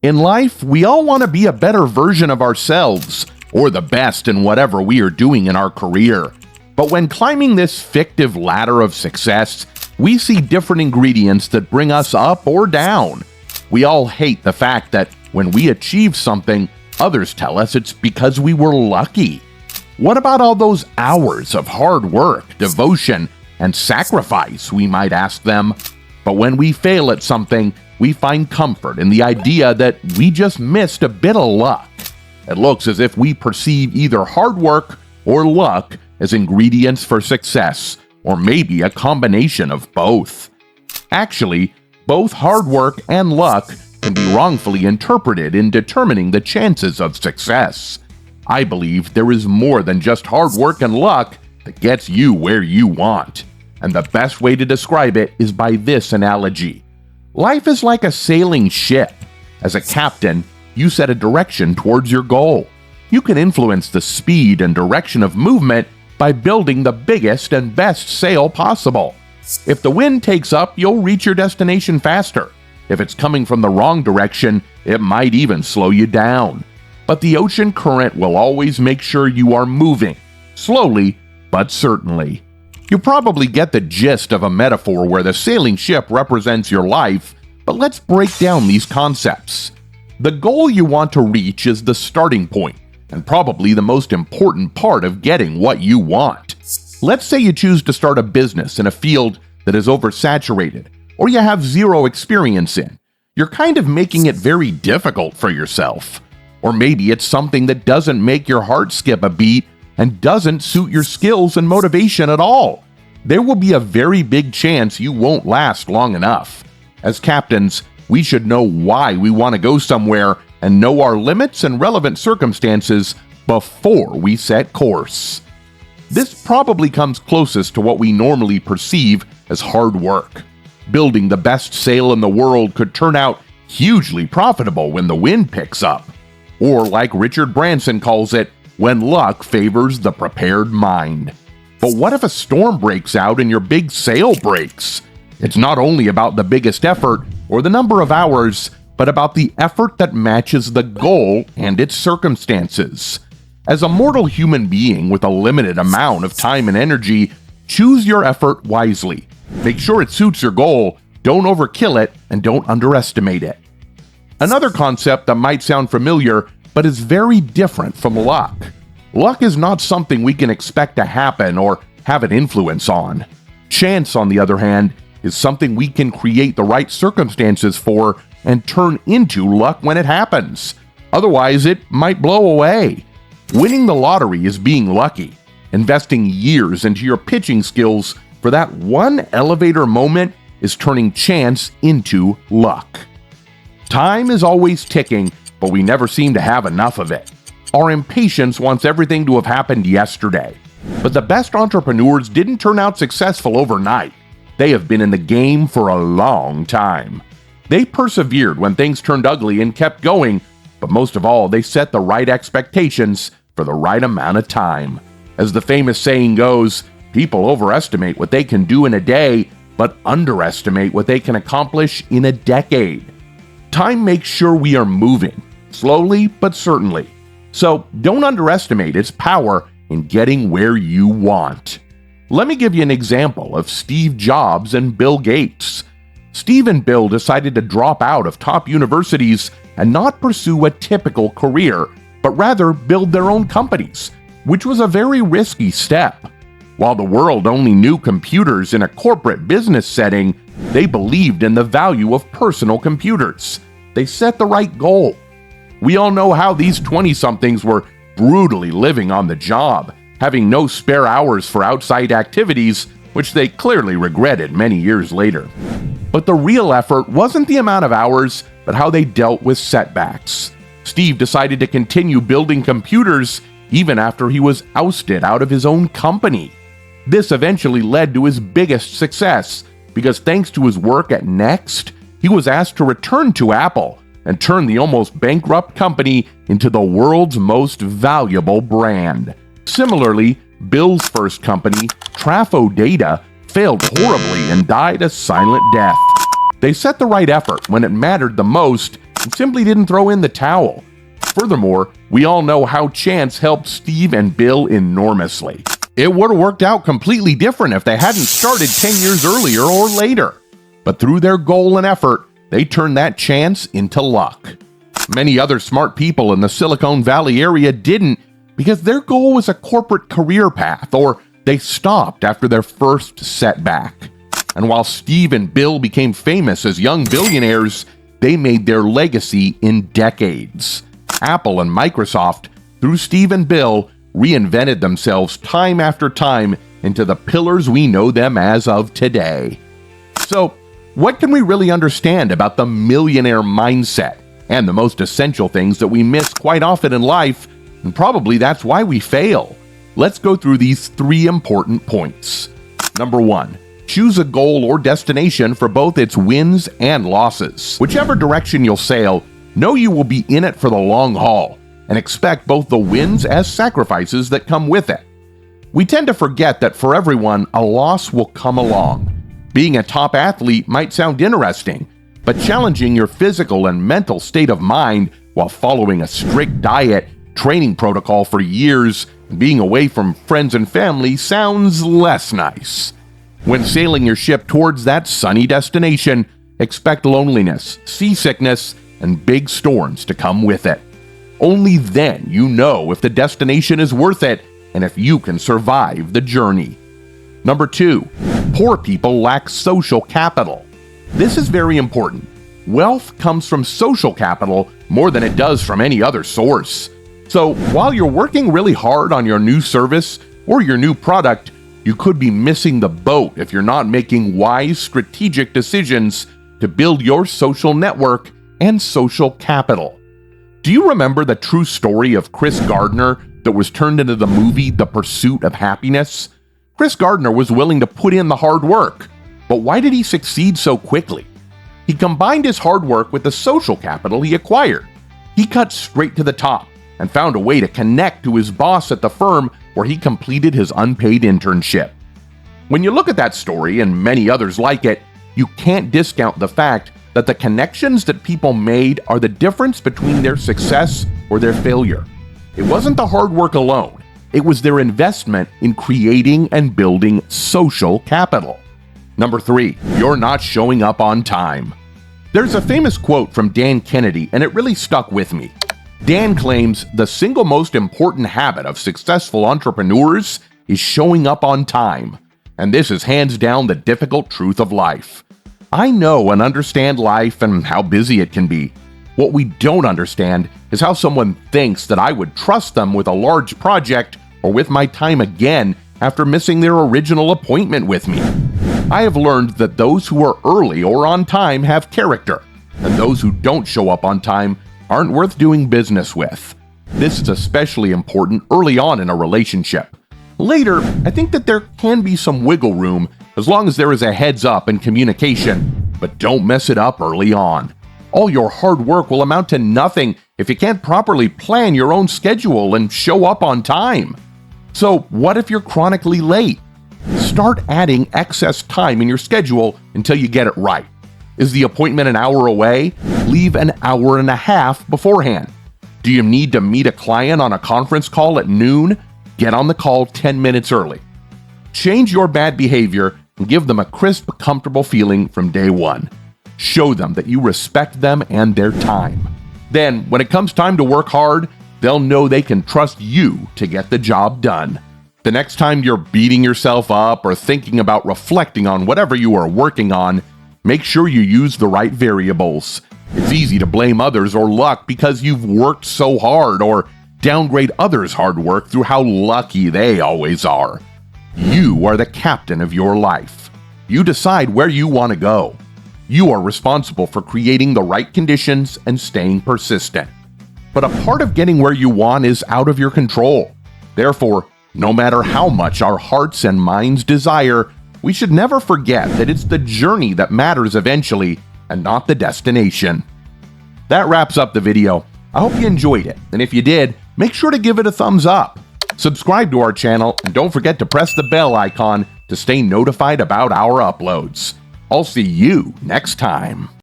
In life, we all want to be a better version of ourselves, or the best in whatever we are doing in our career. But when climbing this fictive ladder of success, we see different ingredients that bring us up or down. We all hate the fact that when we achieve something, others tell us it's because we were lucky. What about all those hours of hard work, devotion, and sacrifice, we might ask them? But when we fail at something, we find comfort in the idea that we just missed a bit of luck. It looks as if we perceive either hard work or luck as ingredients for success, or maybe a combination of both. Actually, both hard work and luck can be wrongfully interpreted in determining the chances of success. I believe there is more than just hard work and luck that gets you where you want. And the best way to describe it is by this analogy. Life is like a sailing ship. As a captain, you set a direction towards your goal. You can influence the speed and direction of movement by building the biggest and best sail possible. If the wind takes up, you'll reach your destination faster. If it's coming from the wrong direction, it might even slow you down. But the ocean current will always make sure you are moving, slowly but certainly. You probably get the gist of a metaphor where the sailing ship represents your life, but let's break down these concepts. The goal you want to reach is the starting point, and probably the most important part of getting what you want. Let's say you choose to start a business in a field that is oversaturated, or you have zero experience in. You're kind of making it very difficult for yourself. Or maybe it's something that doesn't make your heart skip a beat and doesn't suit your skills and motivation at all. There will be a very big chance you won't last long enough. As captains, we should know why we want to go somewhere and know our limits and relevant circumstances before we set course. This probably comes closest to what we normally perceive as hard work. Building the best sail in the world could turn out hugely profitable when the wind picks up. Or like Richard Branson calls it, when luck favors the prepared mind. But what if a storm breaks out and your big sail breaks? It's not only about the biggest effort or the number of hours, but about the effort that matches the goal and its circumstances. As a mortal human being with a limited amount of time and energy, choose your effort wisely. Make sure it suits your goal, don't overkill it, and don't underestimate it. Another concept that might sound familiar, but is very different from luck. Luck is not something we can expect to happen or have an influence on. Chance, on the other hand, is something we can create the right circumstances for and turn into luck when it happens. Otherwise, it might blow away. Winning the lottery is being lucky. Investing years into your pitching skills for that one elevator moment is turning chance into luck. Time is always ticking, but we never seem to have enough of it. Our impatience wants everything to have happened yesterday. But the best entrepreneurs didn't turn out successful overnight. They have been in the game for a long time. They persevered when things turned ugly and kept going, but most of all, they set the right expectations for the right amount of time. As the famous saying goes, people overestimate what they can do in a day, but underestimate what they can accomplish in a decade. Time makes sure we are moving, slowly but certainly. So don't underestimate its power in getting where you want. Let me give you an example of Steve Jobs and Bill Gates. Steve and Bill decided to drop out of top universities and not pursue a typical career, but rather build their own companies, which was a very risky step. While the world only knew computers in a corporate business setting, they believed in the value of personal computers. They set the right goal. We all know how these 20-somethings were brutally living on the job, having no spare hours for outside activities, which they clearly regretted many years later. But the real effort wasn't the amount of hours, but how they dealt with setbacks. Steve decided to continue building computers even after he was ousted out of his own company. This eventually led to his biggest success, because thanks to his work at Next, he was asked to return to Apple and turn the almost bankrupt company into the world's most valuable brand. Similarly, Bill's first company, Trafo Data, failed horribly and died a silent death. They set the right effort when it mattered the most and simply didn't throw in the towel. Furthermore, we all know how chance helped Steve and Bill enormously. It would have worked out completely different if they hadn't started 10 years earlier or later. But through their goal and effort, they turned that chance into luck. Many other smart people in the Silicon Valley area didn't, because their goal was a corporate career path, or they stopped after their first setback. And while Steve and Bill became famous as young billionaires, they made their legacy in decades. Apple and Microsoft, through Steve and Bill, reinvented themselves time after time into the pillars we know them as of today. So, what can we really understand about the millionaire mindset and the most essential things that we miss quite often in life, and probably that's why we fail? Let's go through these 3 important points. Number 1. Choose a goal or destination for both its wins and losses. Whichever direction you'll sail, know you will be in it for the long haul, and expect both the wins as sacrifices that come with it. We tend to forget that for everyone, a loss will come along. Being a top athlete might sound interesting, but challenging your physical and mental state of mind while following a strict diet, training protocol for years, and being away from friends and family sounds less nice. When sailing your ship towards that sunny destination, expect loneliness, seasickness, and big storms to come with it. Only then you know if the destination is worth it and if you can survive the journey. Number 2, poor people lack social capital. This is very important. Wealth comes from social capital more than it does from any other source. So while you're working really hard on your new service or your new product, you could be missing the boat if you're not making wise, strategic decisions to build your social network and social capital. Do you remember the true story of Chris Gardner that was turned into the movie The Pursuit of Happiness? Chris Gardner was willing to put in the hard work, but why did he succeed so quickly? He combined his hard work with the social capital he acquired. He cut straight to the top and found a way to connect to his boss at the firm where he completed his unpaid internship. When you look at that story and many others like it, you can't discount the fact that the connections that people made are the difference between their success or their failure. It wasn't the hard work alone. It was their investment in creating and building social capital. Number 3, you're not showing up on time. There's a famous quote from Dan Kennedy, and it really stuck with me. Dan claims the single most important habit of successful entrepreneurs is showing up on time. And this is hands down the difficult truth of life. I know and understand life and how busy it can be. What we don't understand is how someone thinks that I would trust them with a large project or with my time again after missing their original appointment with me. I have learned that those who are early or on time have character, and those who don't show up on time aren't worth doing business with. This is especially important early on in a relationship. Later, I think that there can be some wiggle room as long as there is a heads up and communication, but don't mess it up early on. All your hard work will amount to nothing if you can't properly plan your own schedule and show up on time. So what if you're chronically late? Start adding excess time in your schedule until you get it right. Is the appointment an hour away? Leave an hour and a half beforehand. Do you need to meet a client on a conference call at noon? Get on the call 10 minutes early. Change your bad behavior and give them a crisp, comfortable feeling from day one. Show them that you respect them and their time. Then, when it comes time to work hard, they'll know they can trust you to get the job done. The next time you're beating yourself up or thinking about reflecting on whatever you are working on, make sure you use the right variables. It's easy to blame others or luck because you've worked so hard, or downgrade others' hard work through how lucky they always are. You are the captain of your life. You decide where you want to go. You are responsible for creating the right conditions and staying persistent. But a part of getting where you want is out of your control. Therefore, no matter how much our hearts and minds desire, we should never forget that it's the journey that matters eventually and not the destination. That wraps up the video. I hope you enjoyed it, and if you did, make sure to give it a thumbs up. Subscribe to our channel, and don't forget to press the bell icon to stay notified about our uploads. I'll see you next time.